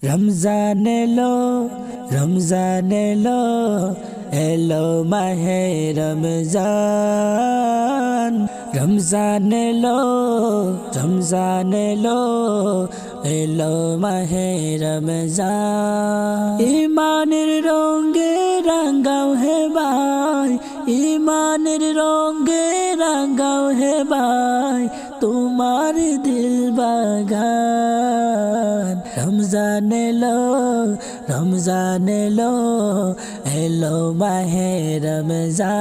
রমজান এলো, রমজান এলো, এলো মাহে রমজান। রমজান এলো, রমজান এলো, এলো মাহে রমজান। ইমানের রঙে রাঙ্গাও হে ভাই, ইমানের রঙে রাঙ্গাও হে ভাই, তোমার দিল বাগান। রমজান এলো, রমজান এলো, এলো মাহে রমজান।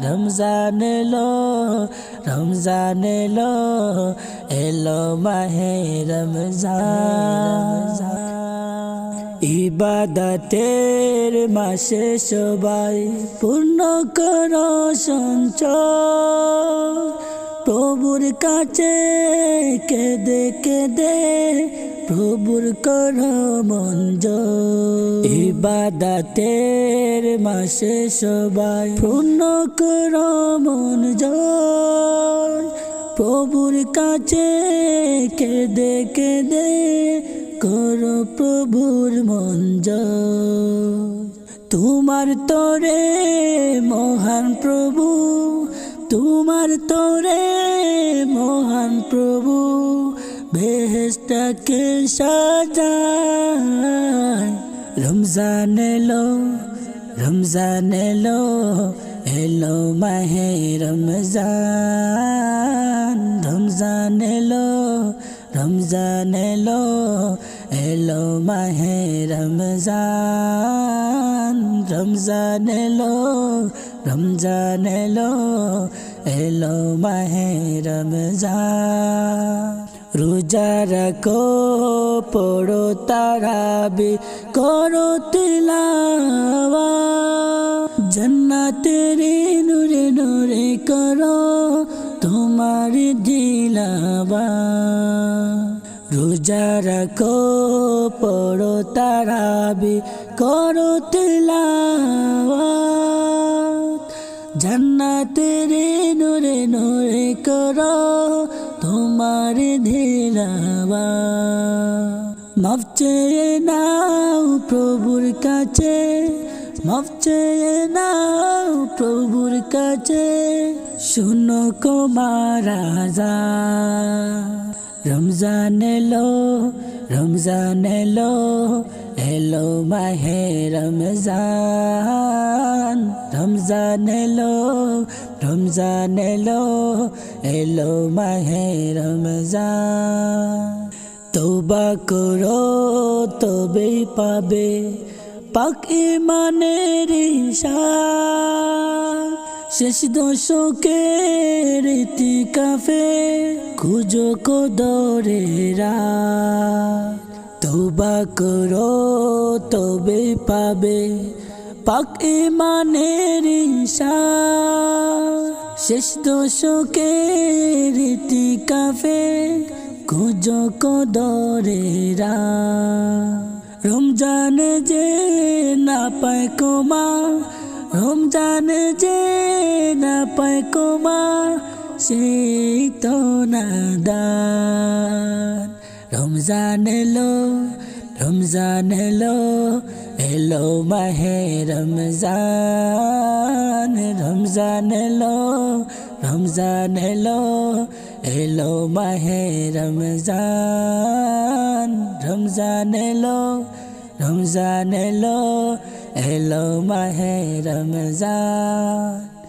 রমজান এলো, রমজান এলো, এলো মাহে রমজান। ইবাদতের মাসে সবাই পূর্ণ করো সঞ্চয়, প্রভুর কাছে কেঁদে কেঁদে প্রভুর করো মন জয়। ইবাদতের মাসে সবাই পূর্ণ করো মন জয়, প্রভুর কাছে কেঁদে কেঁদে করো প্রভুর মন জয়। তোমার তরে মহান প্রভু, তোমার তরে মহান প্রভু বেহেশতকে সাজায়। রমজান এলো, রমজান এলো, এলো মাহে রমজান। রমজান এলো, রমজান এলো, এলো মাহে রমজান। রমজান এলো, রমজান এলো, এলো মাহে রমজান। রোজা রাখো, পড়ো তারাবি, করো তিলাওয়াত, জান্নাতের নূরে নূরে করো তোমার তিলাওয়াত। রোজা রাখো, পড়ো তারাবি, করো তিলাওয়াত, জান্নাতের নূরে নূরে করো তোমার তিলাওয়াত। মাফ চেয়ে নাও প্রভুর কাছে, মাফ চেয়ে নাও প্রভুর কাছে, শুনো তোমার আযান। রমজান এলো, রমজান এলো, এলো মাহে রমজান। রমজান এলো, রমজান এলো, এলো মাহে রমজান। তওবা করো তবেই পাবে পাক ঈমানের ঈশান। শেষ দশকের ইতিকাফে খুঁজো কদরের রাত। তওবা করো তবেই পাবে পাক ঈমানের ঈশান। শেষ দশকের ইতিকাফে খুঁজো কদরের রাত। রমজান যে না পায় ক্ষমা, রমজান যে না পায় ক্ষমা, সেই তো নাদান। রমজান এলো, রমজান এলো, এলো মাহে রমজান। রমজান এলো, রমজান এলো, এলো মাহে রমজান। রমজান এলো, রমজান এলো, এলো মাহে রমজান।